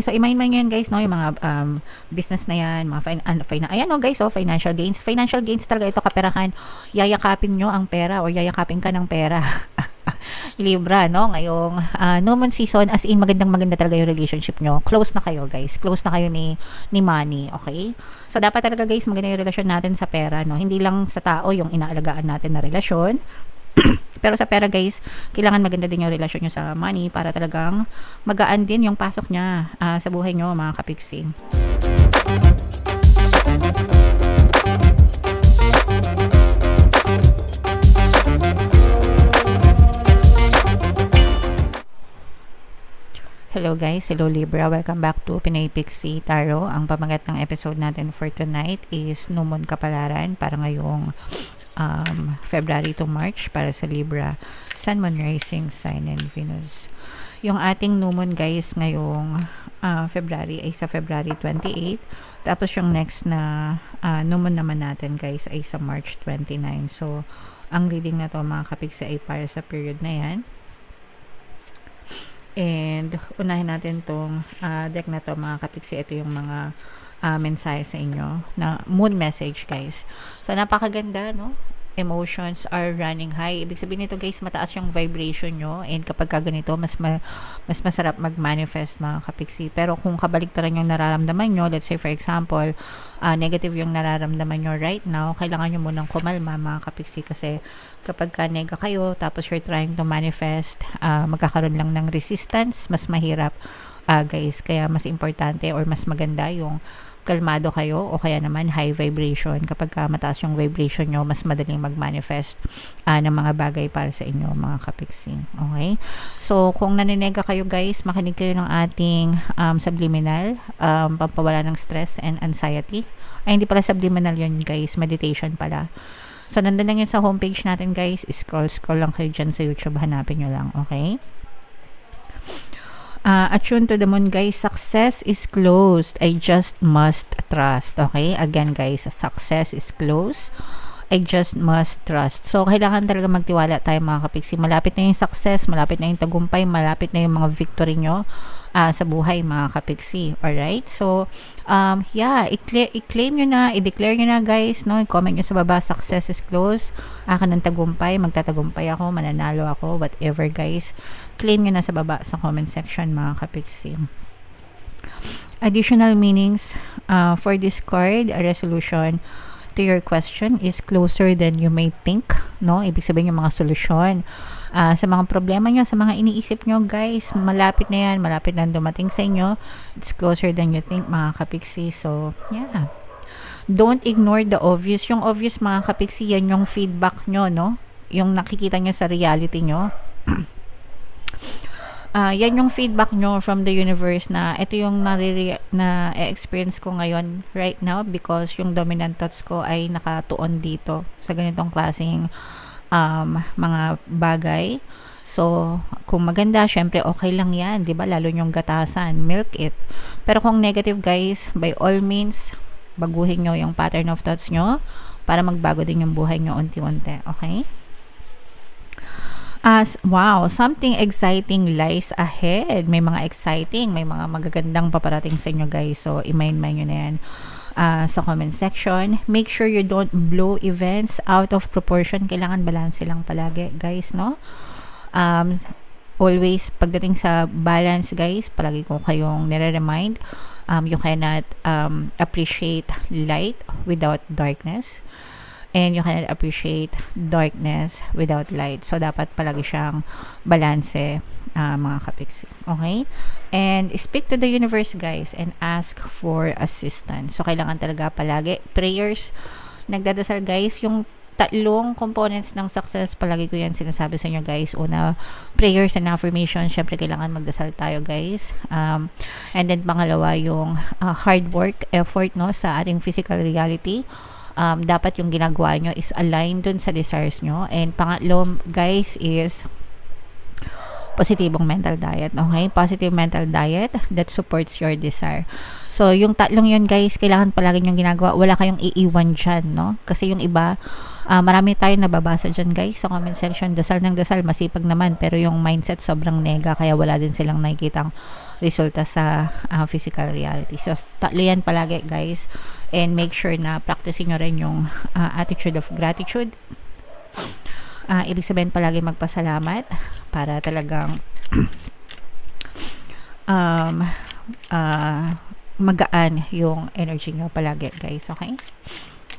So, i-mind nyo yan guys, no? Yung mga business na yan, mga ayan no guys, oh, financial gains. Financial gains talaga ito, kaperahan. Yayakapin nyo ang pera or yayakapin ka ng pera. Libra, no? Ngayong new moon season, as in maganda talaga yung relationship nyo. Close na kayo guys. Close na kayo ni money, okay? So, dapat talaga guys, maganda yung relasyon natin sa pera, no? Hindi lang sa tao yung inaalagaan natin na relasyon. Pero sa pera guys, kailangan maganda din yung relasyon nyo sa money para talagang magaan din yung pasok niya sa buhay nyo mga kapiksi. Hello guys, hello Libra, welcome back to Pinay Pixie Tarot. Ang pamagat ng episode natin for tonight is New Moon Kapalaran para ngayong February to March para sa Libra, Sun, Moon, Rising, Sign, and Venus. Yung ating New Moon guys ngayong February ay sa February 28. Tapos yung next na New Moon naman natin guys ay sa March 29. So, ang reading na to mga kapiksi ay para sa period na yan. And unahin natin tong deck na to mga kapiksi. Ito yung mga mensahe sa inyo na moon message guys. So napakaganda, no? Emotions are running high. Ibig sabihin nito guys, mataas yung vibration nyo, and kapag ganito mas masarap mag-manifest mga kapiksi. Pero kung kabaliktaran yung nararamdaman nyo, let's say for example negative yung nararamdaman nyo right now, kailangan nyo munang kumalma mga kapiksi, kasi kapag ka nega kayo tapos you're trying to manifest, magkakaroon lang ng resistance, mas mahirap guys. Kaya mas importante or mas maganda yung kalmado kayo, o kaya naman high vibration. Kapag mataas yung vibration nyo, mas madaling mag-manifest ng mga bagay para sa inyo mga kapiksi. Okay? So, kung naninega kayo guys, makinig kayo ng ating subliminal, pampawala ng stress and anxiety. Ay, hindi pala subliminal yun guys, meditation pala. So, nandun lang yun sa homepage natin guys. Scroll lang kayo dyan sa YouTube, hanapin nyo lang. Okay? Attune to the moon guys, success is closed, I just must trust. Okay, again guys, success is closed, I just must trust. So kailangan talaga magtiwala tayo mga kapiksi. Malapit na yung success, malapit na yung tagumpay, malapit na yung mga victory nyo sa buhay mga kapiksi. Alright, so yeah, i-claim nyo na, i-declare nyo na guys, no? I-comment nyo sa baba, success is closed, akin ng tagumpay, magtatagumpay ako, mananalo ako, whatever guys. Claim nyo na sa baba sa comment section mga kapiksi. Additional meanings for this card, a resolution to your question is closer than you may think, no? Ibig sabihin yung mga solusyon sa mga problema nyo, sa mga iniisip nyo guys, malapit na yan, malapit na dumating sa inyo. It's closer than you think mga kapiksi. So yeah, don't ignore the obvious. Yung obvious mga kapiksi, yan yung feedback nyo, no? Yung nakikita nyo sa reality nyo. Yan yung feedback nyo from the universe na ito yung na-experience ko ngayon right now, because yung dominant thoughts ko ay nakatuon dito sa ganitong klaseng mga bagay. So kung maganda, syempre okay lang yan, di ba? Lalo yung gatasan, milk it. Pero kung negative guys, by all means baguhin nyo yung pattern of thoughts nyo para magbago din yung buhay nyo unti-unti. Okay? Wow, something exciting lies ahead. May mga exciting, may mga magagandang paparating sa inyo guys. So, i-mind nyo na yan sa comment section. Make sure you don't blow events out of proportion. Kailangan balance lang palagi guys, no? Always, pagdating sa balance guys, palagi ko kayong nire-remind, you cannot appreciate light without darkness. And you cannot appreciate darkness without light. So, dapat palagi siyang balanse, mga kapiksi. Okay? And speak to the universe, guys, and ask for assistance. So, kailangan talaga palagi prayers. Nagdadasal, guys, yung tatlong components ng success, palagi ko yan sinasabi sa inyo, guys. Una, prayers and affirmation. Syempre, kailangan magdasal tayo, guys. And then, pangalawa, yung hard work, effort, no, sa ating physical reality. Dapat yung ginagawa nyo is aligned dun sa desires nyo. And pangatlo guys is positibong mental diet. Okay? Positive mental diet that supports your desire. So yung tatlong yun guys, kailangan palagi yung ginagawa. Wala kayong iiwan dyan, no? Kasi yung iba, marami tayong nababasa dyan guys sa comment section, dasal ng dasal, masipag naman, pero yung mindset sobrang nega, kaya wala din silang nakikitang resulta sa physical reality. So, tatlo yan palagi, guys. And make sure na practicing nyo rin yung attitude of gratitude. Ibig sabihin palagi magpasalamat para talagang magaan yung energy nyo palagi, guys. Okay?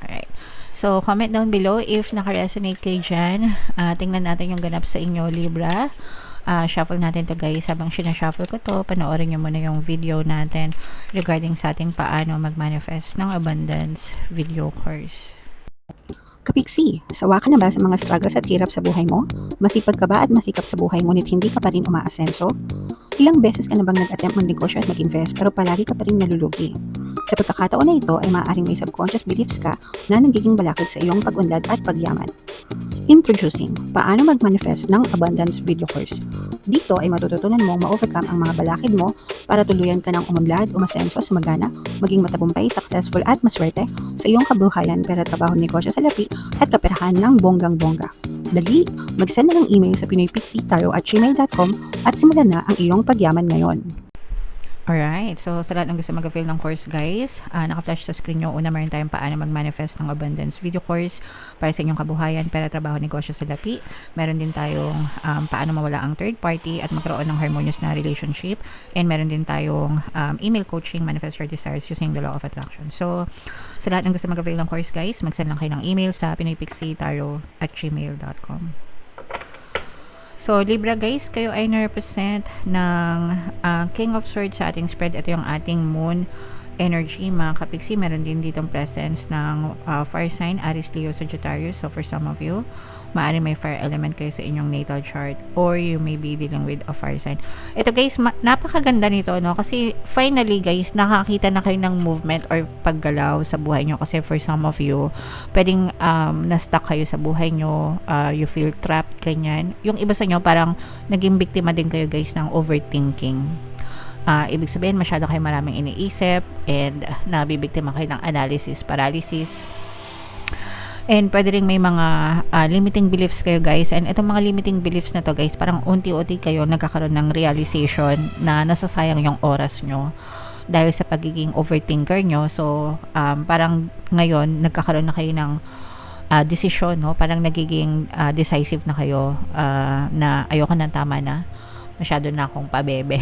Alright. So, comment down below if naka-resonate kayo dyan. Tingnan natin yung ganap sa inyo, Libra. Shuffle natin to, guys. Habang sinashuffle ko to, panoorin nyo muna yung video natin regarding sa ating paano mag-manifest ng abundance video course. Kapiksi, sawa ka na ba sa mga struggles at hirap sa buhay mo? Masipag ka ba at masikap sa buhay ngunit hindi ka pa rin umaasenso? Ilang beses ka na bang nag-attempt mag-negosyo at mag-invest pero palagi ka pa rin nalulugi? Sa pagkakataon na ito ay maaaring may subconscious beliefs ka na nagiging balakid sa iyong pag-unlad at pagyaman. Introducing, paano mag-manifest ng abundance video course. Dito ay matututunan mong ma-overcome ang mga balakid mo para tuluyan ka ng umunlad, umasenso, sumagana, maging matagumpay, successful at maswerte sa iyong kabuhayan, pera, trabaho, negosyo, salapi at kaperahan ng bonggang-bongga. Dali, mag-send na ng email sa pinoypixie@gmail.com at simulan na ang iyong pagyaman ngayon. Alright, so sa lahat ng gusto mag-avail ng course, guys, naka-flash sa screen nyo. Una, meron tayong paano mag-manifest ng abundance video course para sa inyong kabuhayan, pera, trabaho, negosyo, salapi. Meron din tayong paano mawala ang third party at magkaroon ng harmonious na relationship. And meron din tayong email coaching, manifest your desires using the law of attraction. So, sa lahat ng gusto mag-avail ng course, guys, mag-send lang kayo ng email sa pinoypixie@gmail.com. So, Libra, guys, kayo ay na-represent ng King of Swords sa ating spread. Ito yung ating moon energy, mga kapiksi. Meron din ditong presence ng fire sign, Aries, Leo, Sagittarius. So, for some of you, maaaring may fire element kayo sa inyong natal chart or you may be dealing with a fire sign. Ito, guys, napakaganda nito, no? Kasi finally, guys, nakakita na kayo ng movement or paggalaw sa buhay nyo. Kasi for some of you, pwedeng na-stuck kayo sa buhay nyo, you feel trapped, ganyan. Yung iba sa nyo, parang naging biktima din kayo, guys, ng overthinking. Ibig sabihin, masyado kayo maraming iniisip and nabibiktima kayo ng analysis paralysis. And pwede rin may mga limiting beliefs kayo, guys. And itong mga limiting beliefs na to, guys, parang unti-unti kayo nagkakaroon ng realization na nasasayang yung oras nyo dahil sa pagiging overthinker nyo. So, parang ngayon, nagkakaroon na kayo ng desisyon, no? Parang nagiging decisive na kayo na ayoko na, tama na. Masyado na akong pabebe.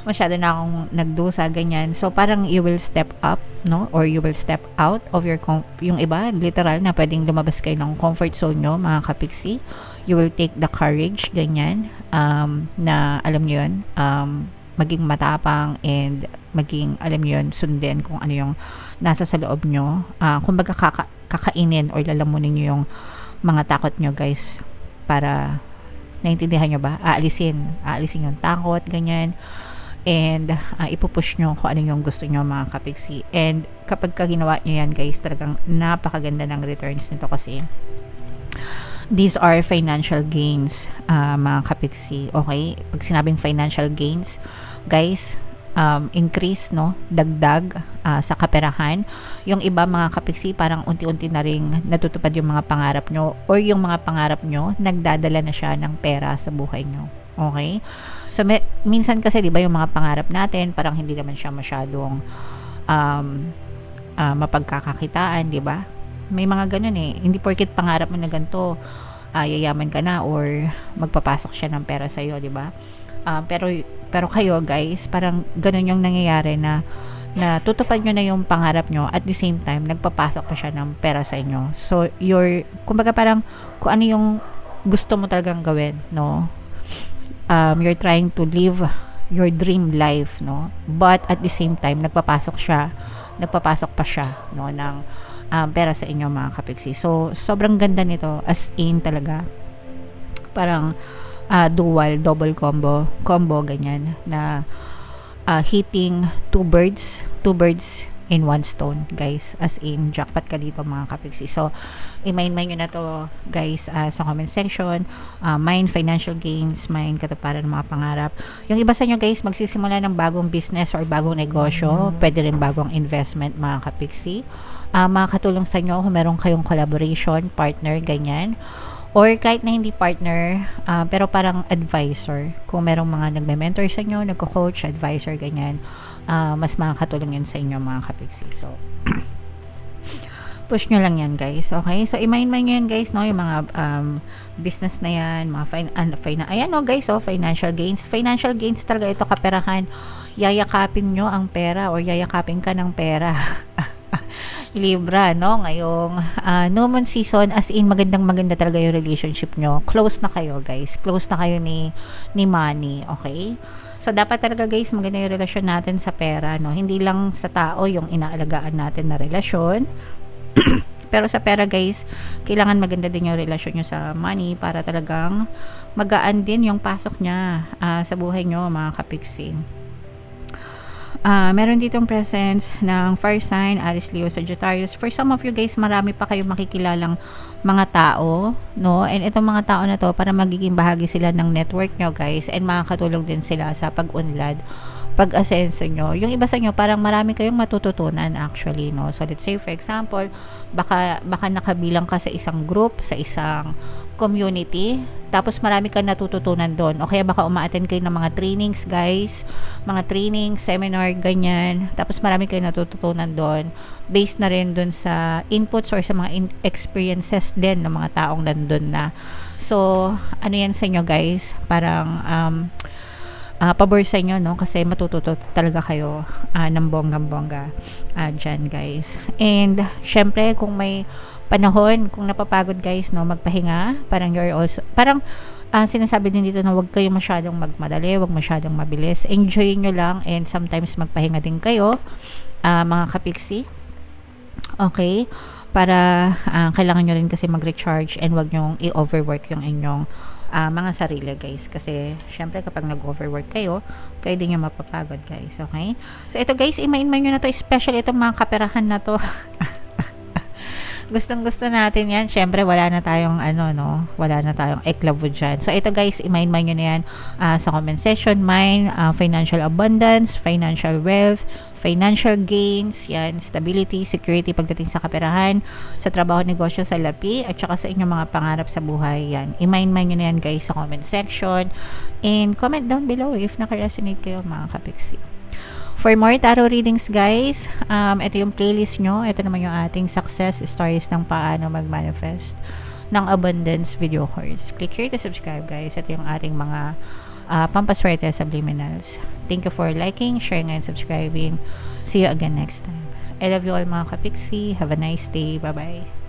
Masyado na akong nagdusa, ganyan. So, parang you will step up, no? Or you will step out of your, yung iba, literal na pwedeng lumabas kayo ng comfort zone nyo, mga kapiksi. You will take the courage, ganyan, na, alam nyo yun, maging matapang and maging, alam nyo yun, sundin kung ano yung nasa sa loob nyo. Kumbaga, kakainin or lalamunin nyo yung mga takot nyo, guys, para, naintindihan nyo ba? Aalisin yung takot, ganyan. And ipupush nyo kung ano yung gusto nyo, mga kapiksi. And kapag ginawa nyo yan, guys, talagang napakaganda ng returns nito kasi these are financial gains, mga kapiksi. Okay? Pag sinabing financial gains, guys, increase, no? Dagdag sa kaperahan. Yung iba, mga kapiksi, parang unti-unti na ring natutupad yung mga pangarap nyo or yung mga pangarap nyo, nagdadala na siya ng pera sa buhay nyo. Okay? So, minsan kasi, di ba, yung mga pangarap natin, parang hindi naman siya masyadong mapagkakakitaan, di ba? May mga ganun eh. Hindi porket pangarap mo na ganito, yayaman ka na or magpapasok siya ng pera sa'yo, di ba? Pero kayo, guys, parang ganun yung nangyayari na tutupad nyo na yung pangarap nyo at the same time, nagpapasok pa siya ng pera sa inyo. So, kumbaga parang kung ano yung gusto mo talagang gawin, no? You're trying to live your dream life, no? But at the same time, nagpapasok pa siya, no, ng pera sa inyo, mga kapiksi. So, sobrang ganda nito, as in talaga. Parang double combo, ganyan, na hitting two birds in one stone, guys. As in, jackpot ka dito, mga kapiksi. So, i-mind nyo na to, guys, sa comment section. Mind financial gains, mind katuparan ng mga pangarap. Yung iba sa nyo, guys, magsisimula ng bagong business or bagong negosyo, pwede rin bagong investment, mga kapiksi. Makakatulong sa nyo kung meron kayong collaboration, partner, ganyan. or kahit na hindi partner, pero parang advisor. Kung merong mga nagme-mentor sa inyo, nagko-coach, advisor, ganyan, mas makakatulong yun sa inyo mga kapiksi. So, push nyo lang yan guys, okay? So i-mind nyo yan guys, no, yung mga business na yan, mga ayan no guys, financial gains talaga ito, kaperahan. Yayakapin nyo ang pera or yayakapin ka ng pera. Libra, no, ngayong new moon season, as in maganda talaga yung relationship nyo, close na kayo guys, close na kayo ni money, okay? So dapat talaga guys maganda yung relasyon natin sa pera, no, hindi lang sa tao yung inaalagaan natin na relasyon. Pero sa pera guys, kailangan maganda din yung relasyon nyo sa money para talagang magaan din yung pasok niya sa buhay nyo mga kapiksi. Meron ditong presence ng fire sign, Aries, Leo, Sagittarius. For some of you guys, marami pa kayong makikilalang mga tao, no? And itong mga tao na to, para magiging bahagi sila ng network nyo guys, and makakatulong din sila sa pag-unlad, pag-asenso nyo. Yung iba sa nyo, parang marami kayong matututunan actually, no? So let's say for example, baka nakabilang ka sa isang group, sa isang community, tapos marami kang natututunan doon. O kaya baka uma-attend kayo ng mga trainings guys, mga training, seminar, ganyan. Tapos marami kayong natututunan doon. Based na rin doon sa inputs or sa mga experiences din ng mga taong nandun na. So, ano yan sa inyo guys? Parang pabor sa inyo, no? Kasi matututo talaga kayo ng bonggang-bongga dyan, guys. And, syempre, kung may panahon, kung napapagod, guys, no? Magpahinga. Parang you're also, parang sinasabi din dito na huwag kayo masyadong magmadali, huwag masyadong mabilis. Enjoy nyo lang and sometimes magpahinga din kayo, mga kapiksi. Okay? Para kailangan nyo rin kasi mag-recharge and huwag nyong i-overwork yung inyong mga sarili guys, kasi syempre kapag nag-overwork kayo din yung mapapagod guys, okay? So ito guys, i-mind nyo na to, especially itong mga kaperahan na to. Gustong gusto natin yan. Syempre wala na tayong wala na tayong eklavo dyan. So ito guys, i-mind nyo na yan sa comment section. Financial abundance, financial wealth, financial gains, yan, stability, security pagdating sa kaperahan, sa trabaho, negosyo, sa lapi, at saka sa inyong mga pangarap sa buhay, yan. I-mind nyo na yan guys sa comment section, and comment down below if naka-resonate kayo mga kapiksi. For more tarot readings guys, ito yung playlist nyo. Ito naman yung ating success stories ng paano mag-manifest ng abundance video course. Click here to subscribe guys. Ito yung ating mga pampaswerte subliminals. Thank you for liking, sharing, and subscribing. See you again next time. I love you all mga kapiksi. Have a nice day. Bye-bye.